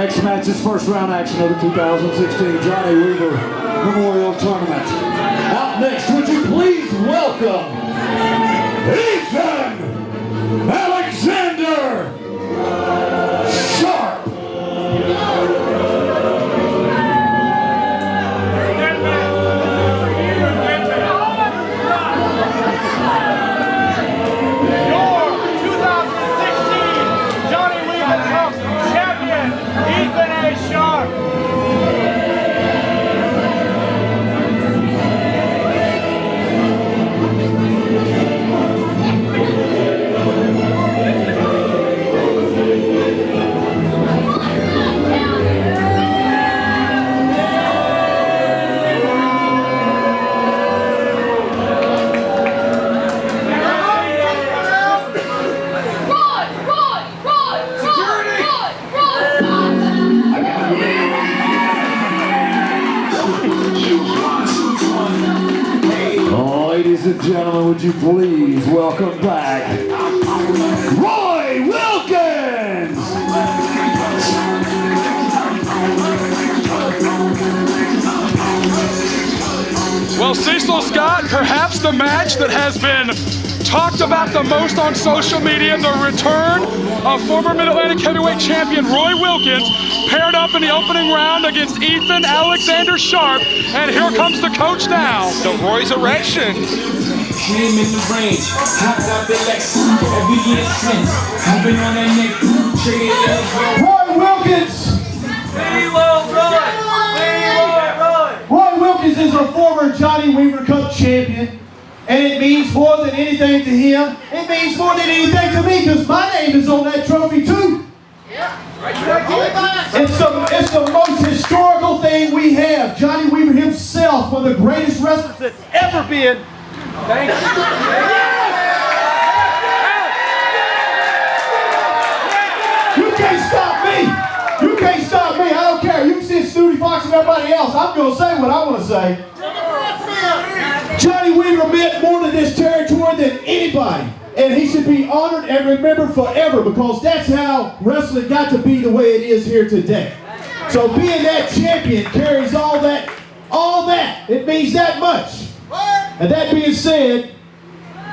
next match is first round action of the 2016 Johnny Weaver Memorial Tournament. Out next, would you please welcome Eaton Alexander Sharp. Ladies and gentlemen, would you please welcome back Roy Wilkins! Well, Cecil Scott, perhaps the match that has been talked about the most on social media, the return of former Mid-Atlantic heavyweight champion Roy Wilkins, paired up in the opening round against Eaton Alexander Sharp, and here comes the coach now. The Roy's erection. Came in the rain, hopped out the Lex, every year since, I've been on that neck, traded Roy Wilkins! Roy Wilkins is a former Johnny Weaver Cup champion, and it means more than anything to him. It means more than anything to me, because my name is on that trophy too. It's the most historical thing we have. Johnny Weaver himself, one of the greatest wrestlers that's ever been. Thank you. You can't stop me. You can't stop me. I don't care. You can see Stutts Fox and everybody else. I'm going to say what I want to say. Johnny Weaver meant more to this territory than anybody. And he should be honored and remembered forever, because that's how wrestling got to be the way it is here today. So being that champion carries all that. It means that much. And that being said,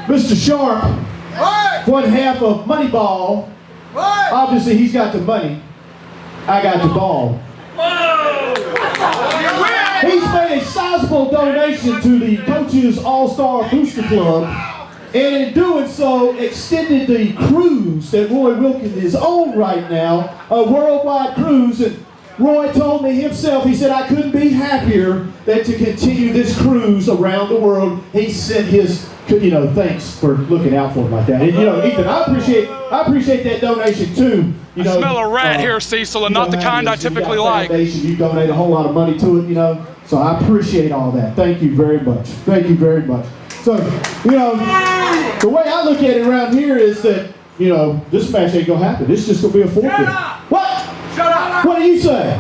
Mr. Sharp, one half of Moneyball, obviously he's got the money, I got the ball. He's made a sizable donation to the Coaches All-Star Booster Club, and in doing so, extended the cruise that Roy Wilkins is on right now, a worldwide cruise. And Roy told me himself, he said, I couldn't be happier than to continue this cruise around the world. He sent his, thanks for looking out for him like that. And Ethan, I appreciate that donation too. I smell a rat here, Cecil, and not the kind I typically like. You donate a whole lot of money to it, so I appreciate all that. Thank you very much. Thank you very much. So, the way I look at it around here is that, this match ain't gonna happen. This is just gonna be a forfeit. What? Shut up! What do you say?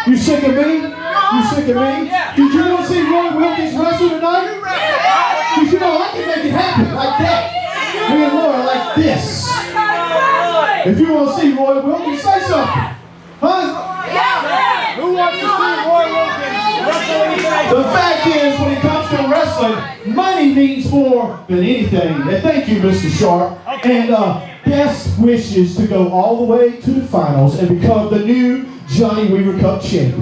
You sick of me? You sick of me? Did you want to see Roy Wilkins wrestle tonight? Because I can make it happen like that. Me and Roy like this. If you want to see Roy Wilkins, say something. Huh? Who wants to see Roy Wilkins wrestle? The fact is, when it comes to wrestling, money means more than anything. And thank you, Mr. Sharp. And best wishes to go all the way to the finals and become the new Johnny Weaver Cup champion.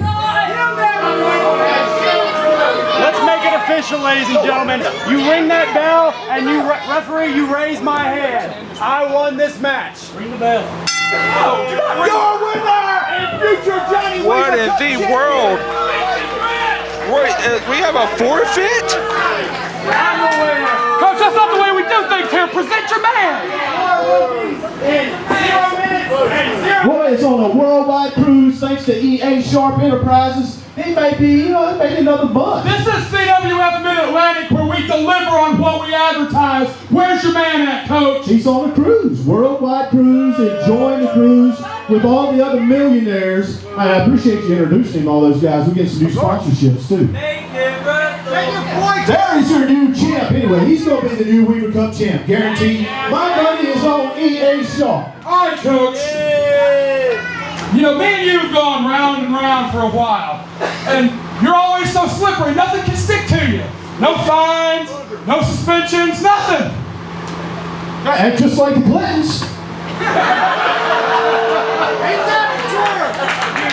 Let's make it official, ladies and gentlemen. You ring that bell, and you referee, you raise my hand. I won this match. Ring the bell. Your winner and future Johnny Weaver What in Cup the champion. world? Roy, we have a forfeit? I'm the winner. Coach, that's not the way we do things here. Present your man. In 0 minutes. Roy is on a worldwide cruise thanks to EA Sharp Enterprises. He may be, maybe another buck. This is CWF Mid-Atlantic, where we deliver on what we advertise. Where's your man at, Coach? He's on a cruise, worldwide cruise, enjoying the cruise with all the other millionaires. I appreciate you introducing him, all those guys. We get some new sponsorships too. There is your new champ. Anyway, he's going to be the new Weaver Cup champ, guaranteed. My money is on EA Sharp. All right, Coach. know, me and you have gone round and round for a while, and you're always so slippery, nothing can stick to you. No fines, no suspensions, nothing. And just like the Clintons.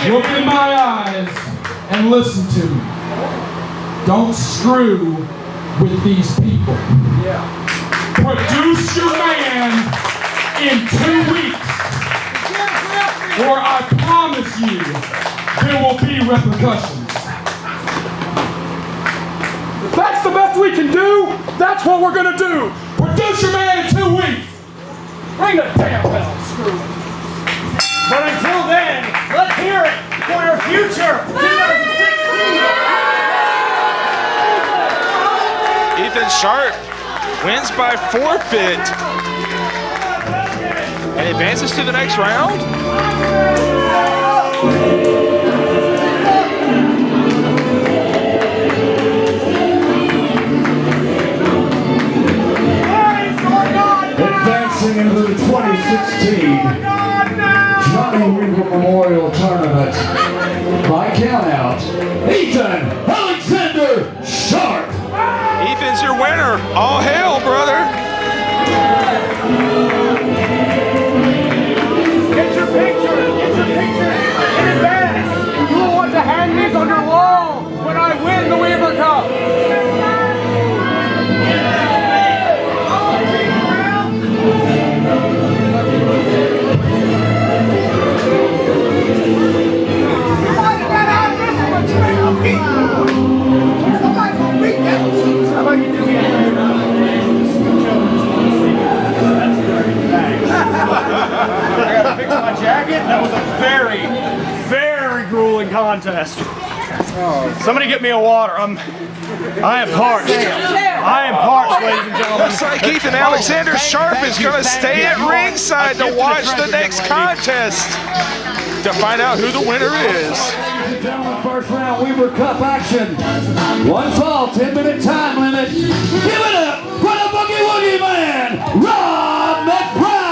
Look in my eyes and listen to me. Don't screw with these people. Produce your man in 2 weeks, or I promise you there will be repercussions. If that's the best we can do, that's what we're gonna do. Produce your man in 2 weeks. Ring the damn bell, screw it. But until then, let's hear it for your future 2016. Ethan Sharp wins by forfeit and advances to the next round. Advancing into the 2016 Johnny Weaver Memorial Tournament by countout, Eaton Alexander Sharp. Ethan's your winner. All hail, brother. Get your picture in advance. You will want to hang these on your wall when I win the Weaver Cup. I gotta fix my jacket. That was a very, very grueling contest. Somebody get me a water. I am parched. I am parched, ladies and gentlemen. Looks like Ethan Alexander Sharp is going to stay at ringside to watch the next contest to find out who the winner is. First round Weaver Cup action. One fall, 10-minute time limit. Give it up for the Boogie Woogie Man, Rob McBride.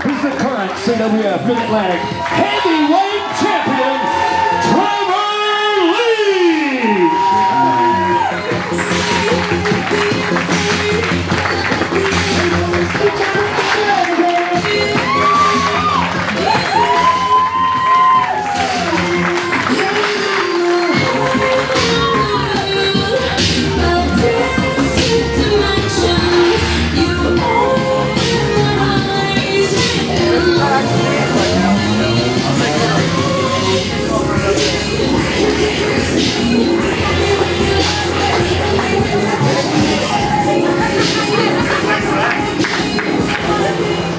Who's the current CWF Mid-Atlantic heavyweight champion, Trevor Lee?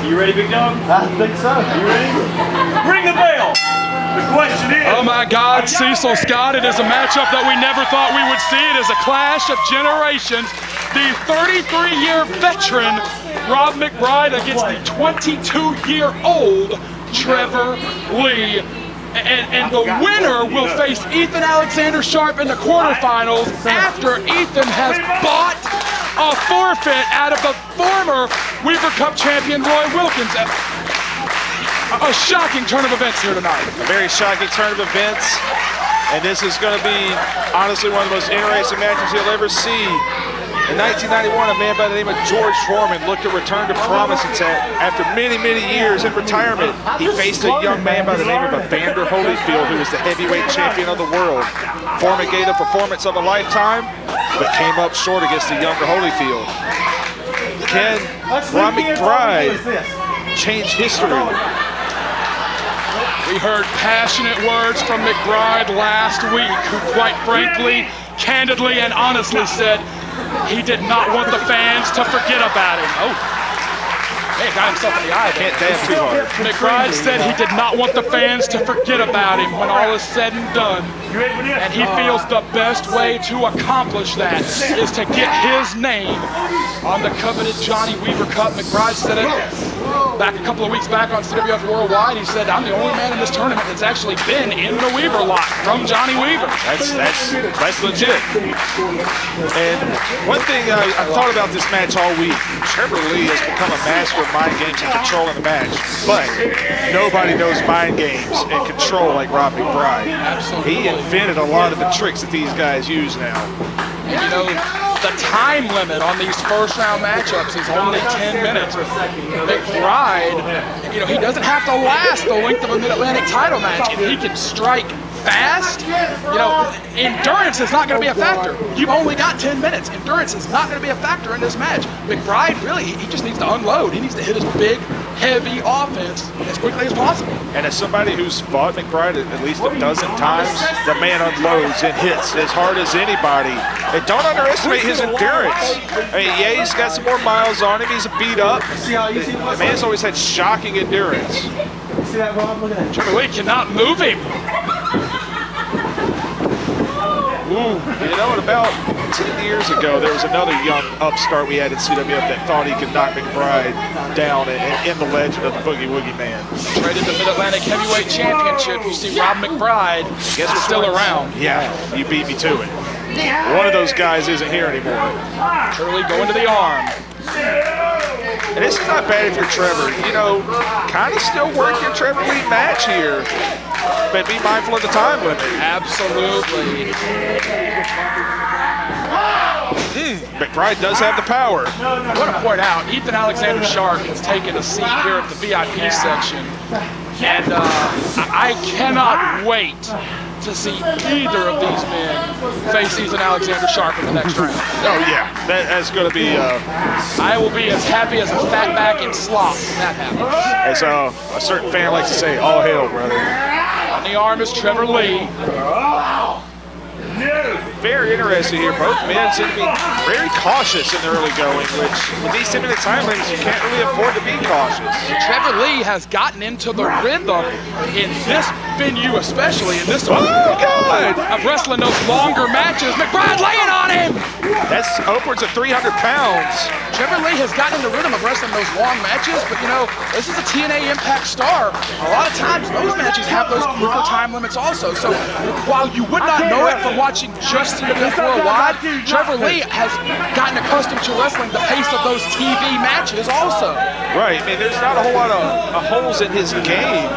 You ready, big dog? I think so. You ready? Ring the bell. The question is... Oh my God, Cecil Scott, it is a matchup that we never thought we would see. It is a clash of generations. The 33-year veteran, Rob McBride, against the 22-year-old Trevor Lee. And the winner will face Ethan Alexander Sharp in the quarterfinals after Ethan has bought a forfeit out of the former Weaver Cup champion, Roy Wilkins. A shocking turn of events here tonight. A very shocking turn of events. And this is going to be, honestly, one of the most interesting matches you'll ever see. In 1991, a man by the name of George Foreman looked to return to prominence after many, many years in retirement. He faced a young man by the name of Evander Holyfield, who was the heavyweight champion of the world. Foreman gave the performance of a lifetime, but came up short against the younger Holyfield. Can Rob McBride change history? We heard passionate words from McBride last week, who quite frankly, candidly, and honestly said he did not want the fans to forget about him. Oh, man, got himself in the eye. Can't dab too hard. McBride said he did not want the fans to forget about him when all is said and done. And he feels the best way to accomplish that is to get his name on the coveted Johnny Weaver Cup. McBride said it back a couple of weeks back on CWF Worldwide. He said, I'm the only man in this tournament that's actually been in the Weaver lot from Johnny Weaver. That's legit. And one thing I thought about this match all week, Trevor Lee has become a master of mind games and controlling the match. But nobody knows mind games and control like Rob McBride. Absolutely. He invented a lot of the tricks that these guys use now. And you know, the time limit on these first round matchups is only 10 minutes. McBride, you know, he doesn't have to last the length of a Mid-Atlantic title match. If he can strike fast, you know, endurance is not going to be a factor. You've only got 10 minutes. Endurance is not going to be a factor in this match. McBride, really, he just needs to unload. He needs to hit his big, heavy offense as quickly as possible. And as somebody who's fought McBride at least a dozen times, the man unloads and hits as hard as anybody. And don't underestimate his endurance. I mean, yeah, he's got some more miles on him. He's beat up. The man's always had shocking endurance. See that, Rob? Look at that. Trevor Lee cannot move him. You know, about 10 years ago, there was another young upstart we had in CWF that thought he could knock McBride down in the legend of the Boogie Woogie Man. Traded the Mid-Atlantic Heavyweight Championship. You see Rob McBride is still around. Yeah, you beat me to it. One of those guys isn't here anymore. Trevor Lee going to the arm. And this is not bad if you're Trevor. You know, kind of still work your Trevor Lee match here, but be mindful of the time limit. Absolutely. McBride does have the power. I want to point out, Ethan Alexander Sharp has taken a seat here at the VIP section, and I cannot wait to see either of these men face Ethan Alexander Sharp in the next round. Oh yeah, that's going to be. I will be as happy as a fat back in slop when that happens. As a certain fan likes to say, all hail, brother. On the arm is Trevor Lee. Very interesting here. Both men seem to be very cautious in the early going, which with these 10-minute time limits, you can't really afford to be cautious. Trevor Lee has gotten into the rhythm in this venue, especially in this one, of wrestling those longer matches. McBride laying on him! That's upwards of 300 pounds. Trevor Lee has gotten in the rhythm of wrestling those long matches, but you know, this is a TNA Impact star. A lot of times, those matches have those quicker time limits also. So while you would not know it from watching just CWF Worldwide, Trevor Lee has gotten accustomed to wrestling the pace of those TV matches also. Right, I mean, there's not a whole lot of holes in his game.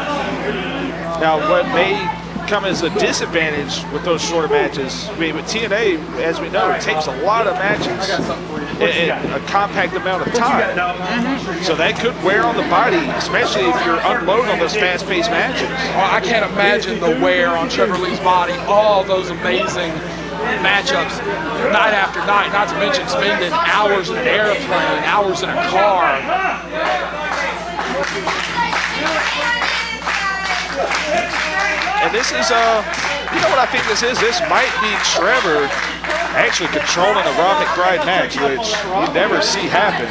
Now, what may come as a disadvantage with those shorter matches, I mean, with TNA, as we know, it takes a lot of matches in a compact amount of time. So that could wear on the body, especially if you're unloading on those fast-paced matches. Well, I can't imagine the wear on Trevor Lee's body, all those amazing matchups night after night, not to mention spending hours in an airplane, hours in a car. And this is, you know what I think this is? This might be Trevor actually controlling a Rob McBride match, which you never see happen.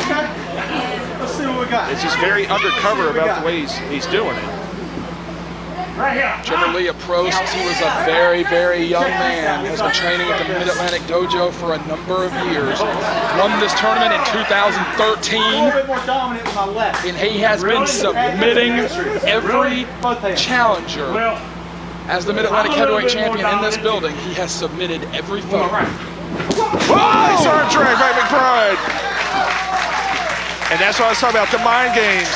It's just very undercover about the way he's doing it. Trevor Lee, a pro since he was a very, very young man, has been training at the Mid-Atlantic Dojo for a number of years. Won this tournament in 2013, and he has been submitting every challenger. As the Mid-Atlantic Heavyweight Champion in this building, he has submitted every foe. Nice arm drag by McBride. And that's what I was talking about, the mind games.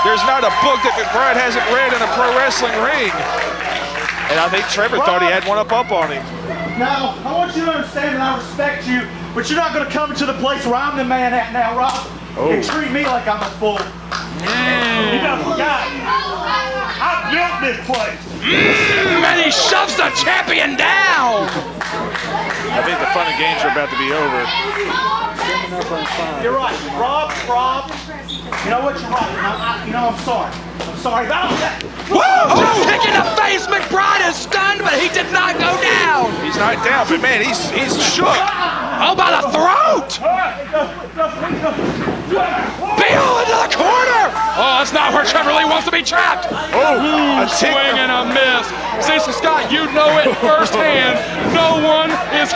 There's not a book that McBride hasn't read in a pro wrestling ring. And I think Trevor thought he had one up on him. Now, I want you to understand that I respect you, but you're not going to come into the place where I'm the man at now, Rob. And treat me like I'm a fool. You don't forget. I built this place. And he shoves the champion down. I think the fun and games are about to be over. You're right. Rob. You know what? You're right. I'm sorry. I'm sorry about that. Whoa! Kick in the face. McBride is stunned, but he did not go down. He's not down, but man, he's shook. Oh, by the throat! Beal into the corner! Oh, that's not where Trevor Lee wants to be trapped. Oh, a Swing and a miss. Cecil Scott, you know it firsthand. No one is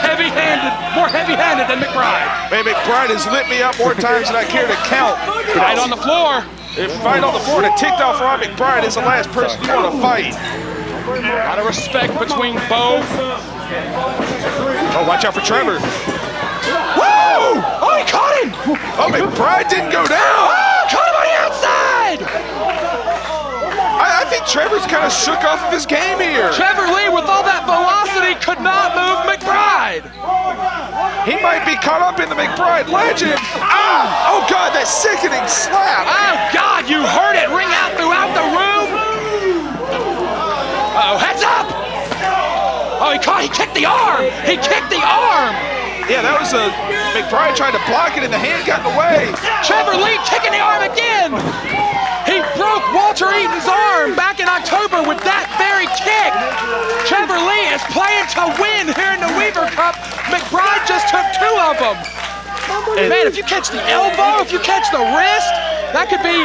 more heavy-handed than McBride. Man, McBride has lit me up more times than I care to count. Right on the floor. Fight on the floor. The ticked off Rob McBride is the last person you want to fight. A lot of respect between both. Oh, watch out for Trevor. Woo! Oh, he caught him! Oh, McBride didn't go down. Oh, caught him on the outside! I think Trevor's kind of shook off of his game here. Trevor Lee, with all that velocity, could not move McBride. He might be caught up in the McBride legend. Ah! Oh, God, that sickening slap. Oh, God, you heard it ring out throughout the room. Uh-oh, heads up! Oh, he kicked the arm! He kicked the arm! Yeah, that was a McBride tried to block it and the hand got in the way. Trevor Lee kicking the arm again! He broke Walter Eaton's arm back in October with that very kick. Trevor Lee is playing to win here in the Weaver Cup. McBride just took 2 of them. Man, if you catch the elbow, if you catch the wrist, that could be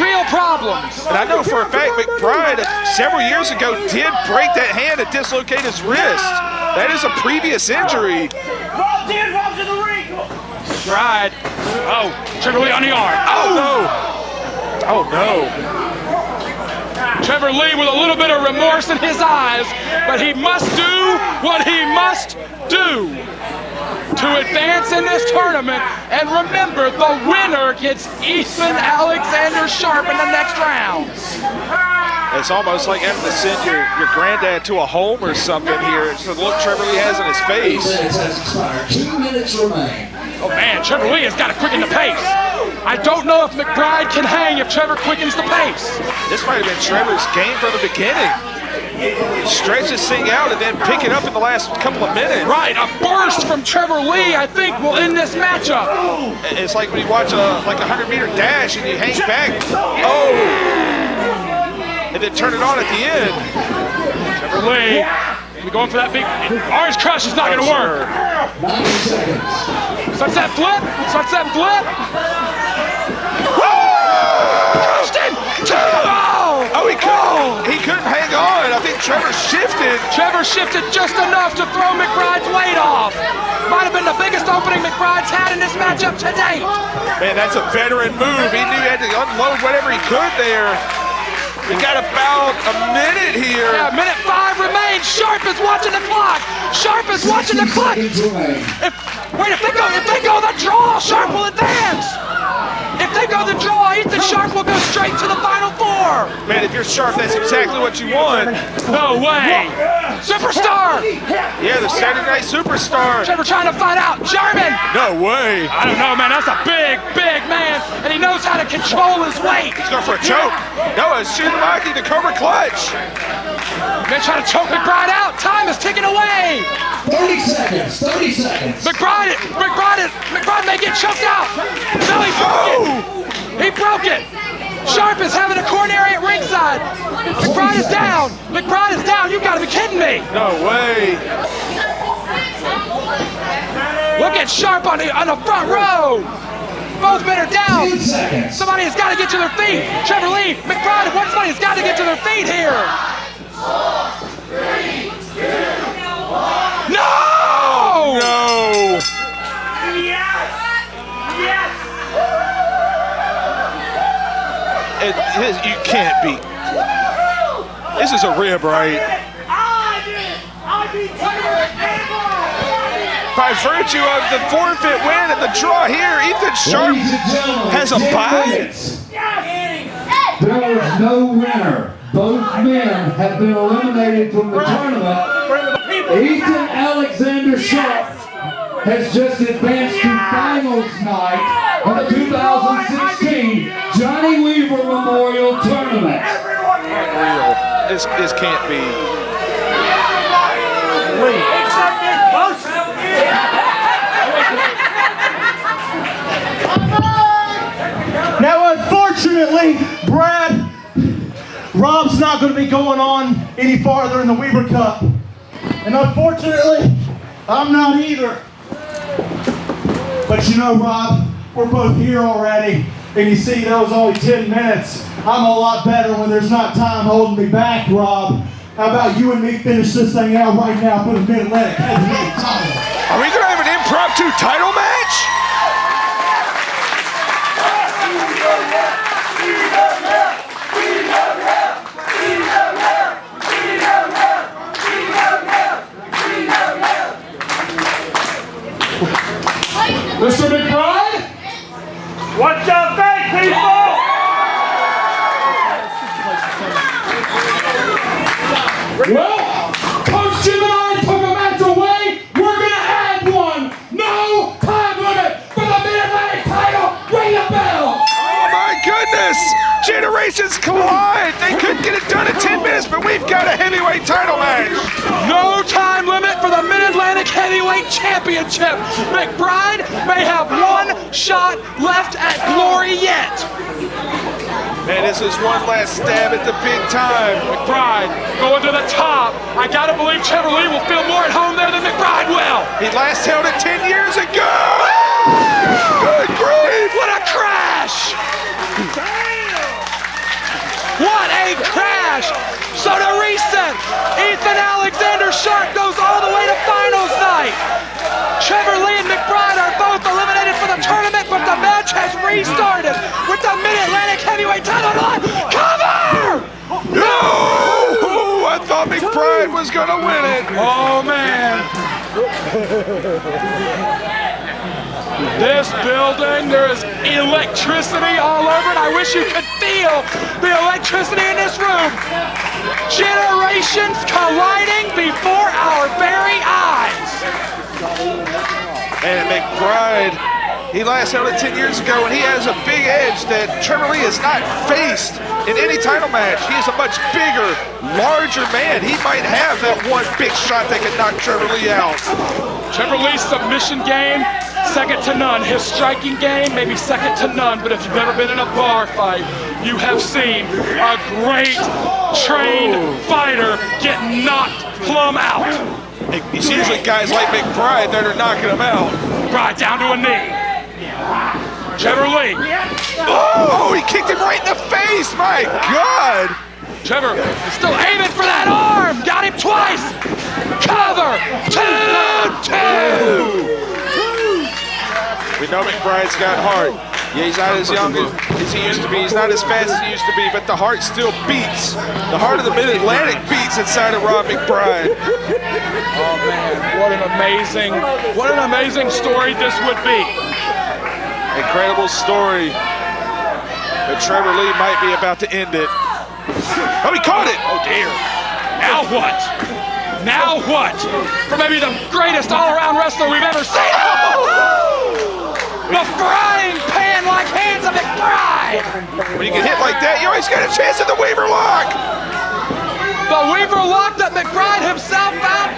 real problems. And I know for a fact McBride several years ago did break that hand and dislocate his wrist. That is a previous injury. Rob's in the ring. McBride. Oh, Trevor Lee on the arm. Oh, no. Oh, no. Trevor Lee with a little bit of remorse in his eyes, but he must do what he must do to advance in this tournament. And remember, the winner gets Cecil Alexander Sharp in the next round. It's almost like having to send your granddad to a home or something here. It's the look Trevor Lee has in his face. 2 minutes has expired. 2 minutes remain. Oh man, Trevor Lee has got to quicken the pace. I don't know if McBride can hang if Trevor quickens the pace. This might have been Trevor's game from the beginning. Stretch this thing out and then pick it up in the last couple of minutes. Right, a burst from Trevor Lee, I think, will end this matchup. It's like when you watch a 100-meter dash and you hang back. Oh! And then turn it on at the end. Trevor Lee, going for that big orange crush is not going to work. 90 seconds. Starts that flip. Crushed him. Oh, he couldn't hang on. I think Trevor shifted. Trevor shifted just enough to throw McBride's weight off. Might have been the biggest opening McBride's had in this matchup to date. Man, that's a veteran move. He knew he had to unload whatever he could there. We got about a minute here. Yeah, minute 5 remains. Sharp is watching the clock. If they go the draw, Sharp will advance. If they go the draw, Ethan Sharp will go straight to the Final Four. Man, if you're Sharp, that's exactly what you want. No way. Superstar. Yeah, the Saturday Night Superstar. Trevor trying to fight out. German. No way. I don't know, man. That's a big man, and he knows how to control his weight. He's going for a choke. No, a Shinomaki to cover clutch. They're trying to choke McBride out. Time is ticking away. 30 seconds. McBride may get choked out. No, he broke it. He broke it. Sharp is having a coronary at ringside. McBride is down. You gotta be kidding me. No way. Look at Sharp on the front row. Both men are down. 10 seconds. Somebody has got to get to their feet. Trevor Lee, McBride, somebody has got to get to their feet here. 3, 2, 1. No! No. You can't beat. This is a rib, right? By virtue of the forfeit win and the draw here, Ethan Sharp has a bye. There was no winner. Both men have been eliminated from the tournament. Ethan Alexander Sharp has just advanced to finals night of the 2016 Johnny Weaver Memorial Tournament. Unreal. This can't be. unfortunately, Brad, Rob's not going to be going on any farther in the Weaver Cup. And unfortunately, I'm not either. But you know, Rob, we're both here already. And you see, that was only 10 minutes. I'm a lot better when there's not time holding me back, Rob. How about you and me finish this thing out right now for the Mid-Atlantic Heavyweight title? Are we going to have an impromptu title match? Mr. McBride? What you think, people? Well, Coach Gemini took a match away. We're going to add one. No time limit for the Mid-Atlantic title. Ring the bell. Oh my goodness! Generations collide. They couldn't get it done in 10 minutes, but we've got a heavyweight title match. No time limit for the Mid-Atlantic Heavyweight Championship. McBride may have one shot left at glory yet. Man, this is one last stab at the big time. McBride going to the top. I gotta believe Trevor Lee will feel more at home there than McBride will. He last held it 10 years ago. Good grief! What a crash! What a crash! So to reset, Ethan Alexander Sharp goes all the way to finals night. Trevor Lee and McBride are both eliminated for the tournament, but the match has restarted with the Mid-Atlantic Heavyweight title on cover! No! I thought McBride was gonna win it. Oh man. This building, there is electricity all over it. I wish you could feel the electricity in this room. Generations colliding before our very eyes. And McBride, he last held it 10 years ago, and he has a big edge that Trevor Lee has not faced in any title match. He is a much bigger, larger man. He might have that one big shot that could knock Trevor Lee out. Trevor Lee's submission game, second to none. His striking game, maybe second to none. But if you've ever been in a bar fight, you have seen a great trained fighter get knocked plumb out. It's usually guys like McBride that are knocking him out. McBride down to a knee. Trevor Lee. Oh, he kicked him right in the face, my God. Trevor is still aiming for that arm. Got him twice. Cover. 2-2. We know McBride's got heart. Yeah, he's not as young as he used to be. He's not as fast as he used to be, but the heart still beats. The heart of the Mid-Atlantic beats inside of Rob McBride. Oh man, what an amazing story this would be. Incredible story. But Trevor Lee might be about to end it. Oh, he caught it! Oh dear. Now what? Now what? For maybe the greatest all-around wrestler we've ever seen. Oh! The frying pan-like hands of McBride. When you get hit like that, you always got a chance at the Weaver lock. The Weaver lock that McBride himself found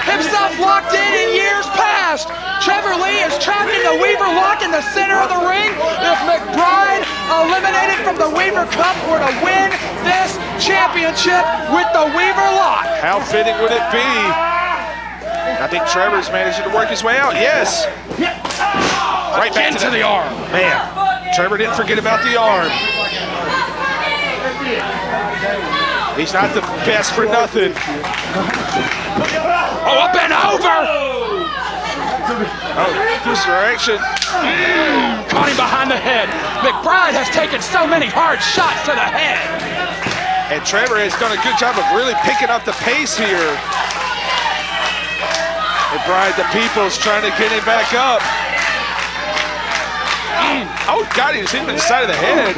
himself locked in years past. Trevor Lee is trapped in the Weaver lock in the center of the ring. If McBride, eliminated from the Weaver Cup, were to win this championship with the Weaver lock. How fitting would it be? I think Trevor's managing to work his way out. Yes. Right back into the arm. Man, Trevor didn't forget about the arm. He's not the best for nothing. Oh, up and over! Oh, misdirection. Caught him behind the head. McBride has taken so many hard shots to the head. And Trevor has done a good job of really picking up the pace here. McBride, the people's trying to get him back up. Oh, God, he was hit in the side of the head.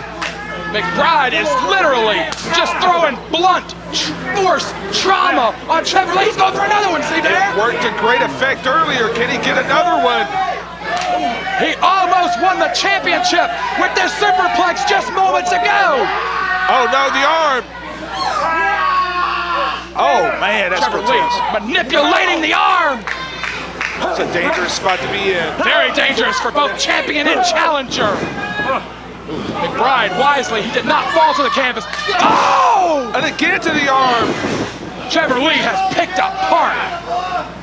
McBride is literally just throwing blunt force trauma on Trevor Lee. He's going for another one, see there? It worked to great effect earlier. Can he get another one? He almost won the championship with this superplex just moments ago. Oh, no, the arm. Oh, man, that's Trevor Lee manipulating the arm. It's a dangerous spot to be in. Very dangerous for both champion and challenger. McBride, wisely, he did not fall to the canvas. Oh! And again to the arm. Trevor Lee has picked apart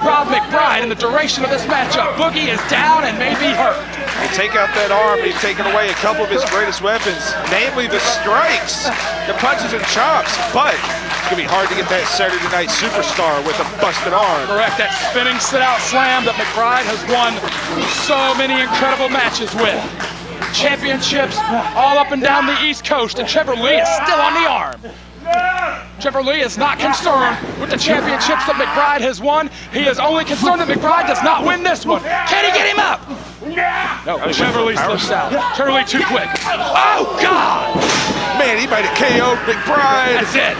Rob McBride in the duration of this matchup. Boogie is down and may be hurt. You take out that arm, you've taken away a couple of his greatest weapons, namely the strikes, the punches and chops, but it's going to be hard to get that Saturday Night Superstar with a busted arm. Correct, that spinning sit-out slam that McBride has won so many incredible matches with. Championships all up and down the East Coast, and Trevor Lee is still on the arm. Trevor Lee is not concerned with the championships that McBride has won. He is only concerned that McBride does not win this one. Can he get him up? No, Trevor Lee slips out. Trevor Lee too quick. Oh, God! Man, he might have KO'd McBride. That's it.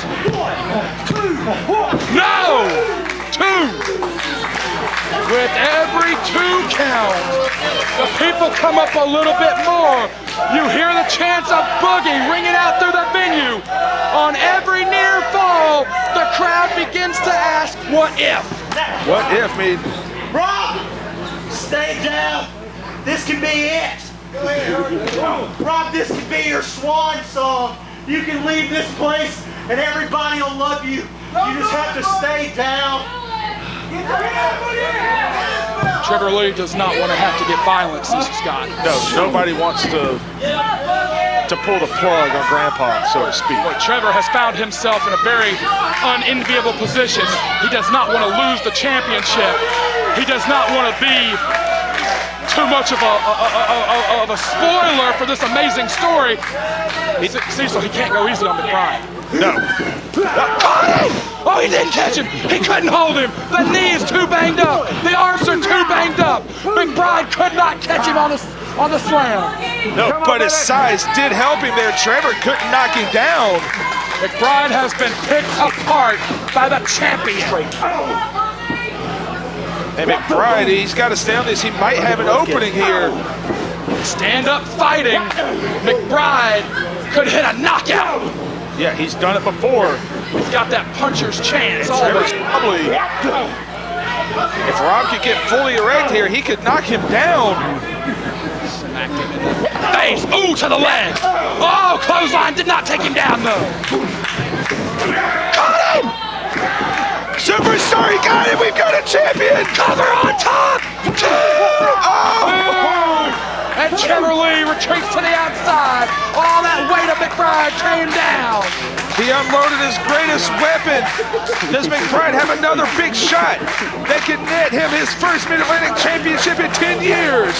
No! 2. With every 2 count, the people come up a little bit more. You hear the chants of Boogie ringing out through the venue. On every near fall, the crowd begins to ask, what if? What if, mean? Rob, stay down. This can be it. Rob, this can be your swan song. You can leave this place and everybody will love you. You just have to stay down. Trevor Lee does not want to have to get violent, Cecil Scott. No, nobody wants to pull the plug on Grandpa, so to speak. But Trevor has found himself in a very unenviable position. He does not want to lose the championship. He does not want to be too much of a spoiler for this amazing story. Cecil, he can't go easy on McBride. No. Oh, he didn't catch him. He couldn't hold him. The knee is too banged up. The arms are too banged up. McBride could not catch him on the slam. No, but his size did help him there. Trevor couldn't knock him down. McBride has been picked apart by the champion. And McBride, he's got to stay on this. He might have an opening here. Stand up fighting. McBride could hit a knockout. Yeah, he's done it before. He's got that puncher's chance. Trevor's probably, if Rob could get fully erect here, he could knock him down. Smacked him in the face. Ooh, to the leg. Oh, clothesline did not take him down, though. Got him! Superstar, he got him! We've got a champion! Cover on top! Oh! And Trevor Lee retreats to the outside. All that weight of McBride came down. He unloaded his greatest weapon. Does McBride have another big shot that can net him his first Mid-Atlantic championship in 10 years?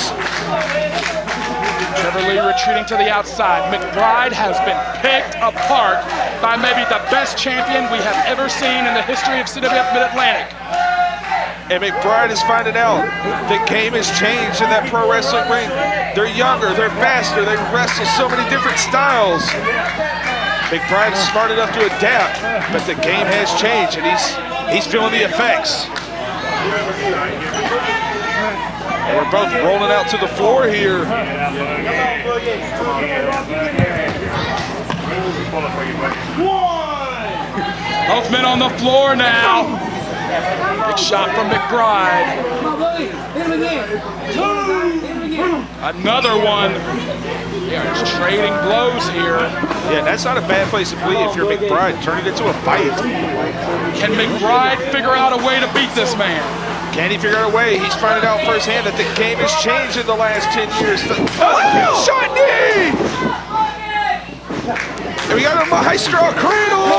Trevor Lee retreating to the outside. McBride has been picked apart by maybe the best champion we have ever seen in the history of CWF Mid-Atlantic. And McBride is finding out the game has changed in that pro wrestling ring. They're younger, they're faster, they wrestle so many different styles. McBride is smart enough to adapt, but the game has changed and he's feeling the effects. And we're both rolling out to the floor here. Both men on the floor now. Big shot from McBride. Another one. They are just trading blows here. Yeah, that's not a bad place to be if you're McBride. Turn it into a fight. Can McBride figure out a way to beat this man? Can he figure out a way? He's finding out firsthand that the game has changed in the last 10 years. Oh, shot knee! And we got a maestro cradle!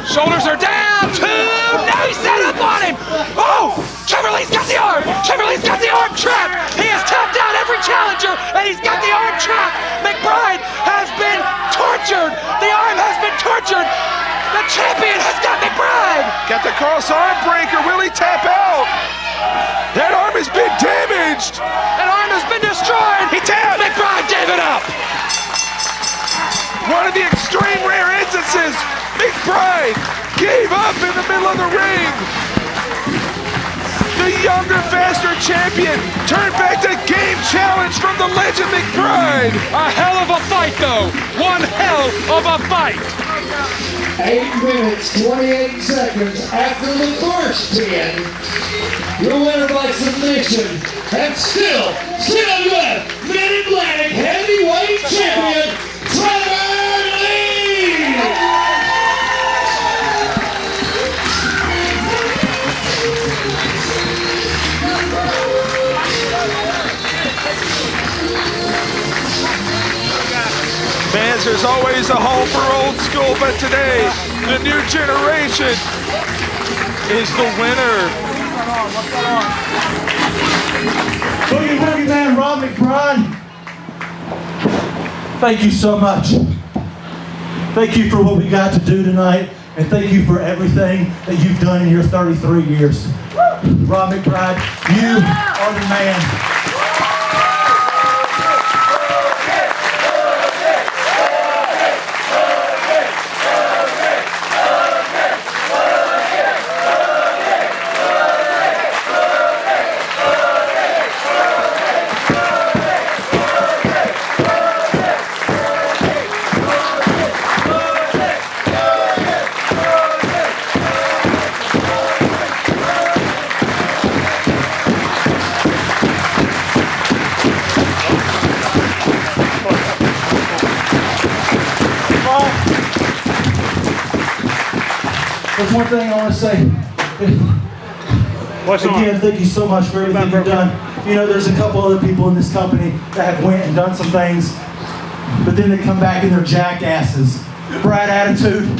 Shoulders are down, 2! Now he set up on him! Oh! Trevor Lee's got the arm! Trevor Lee's got the arm trap! He has tapped out every challenger, and he's got the arm trap! McBride has been tortured! The arm has been tortured! The champion has got McBride! Got the cross arm breaker, will he tap out? That arm has been damaged! That arm has been destroyed! He tapped! McBride gave it up! One of the extreme rare instances, McBride gave up in the middle of the ring. The younger, faster champion turned back to game challenge from the legend McBride. A hell of a fight, though. One hell of a fight. 8 minutes, 28 seconds after the first 10. Your winner by submission, and still CWF Mid-Atlantic Heavyweight Champion, Trevor Lee! Fans, there's always a home for old school, but today, the new generation is the winner. Boogie Woogie Man, Rob McBride. Thank you so much. Thank you for what we got to do tonight, and thank you for everything that you've done in your 33 years. Rob McBride, you are the man. There's one thing I want to say. Again, thank you so much for everything you've done. You know, there's a couple other people in this company that have went and done some things, but then they come back and they're jackasses. Bad attitude.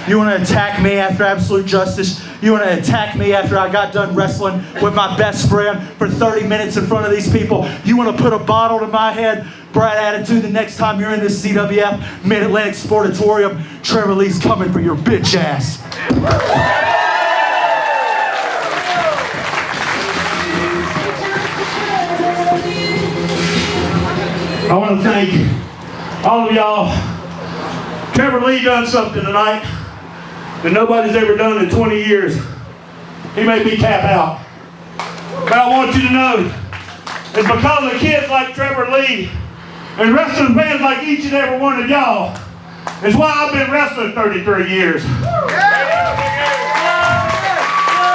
You want to attack me after Absolute Justice? You want to attack me after I got done wrestling with my best friend for 30 minutes in front of these people? You want to put a bottle to my head? Bright attitude. The next time you're in this CWF Mid-Atlantic Sportatorium, Trevor Lee's coming for your bitch ass. I want to thank all of y'all. Trevor Lee done something tonight that nobody's ever done in 20 years. He made me tap out. But I want you to know, it's because of kids like Trevor Lee and wrestling fans like each and every one of y'all is why I've been wrestling 33 years.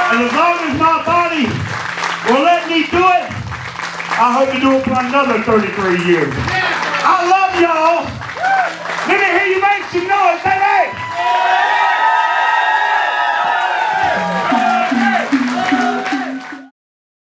And as long as my body will let me do it, I hope to do it for another 33 years. I love y'all.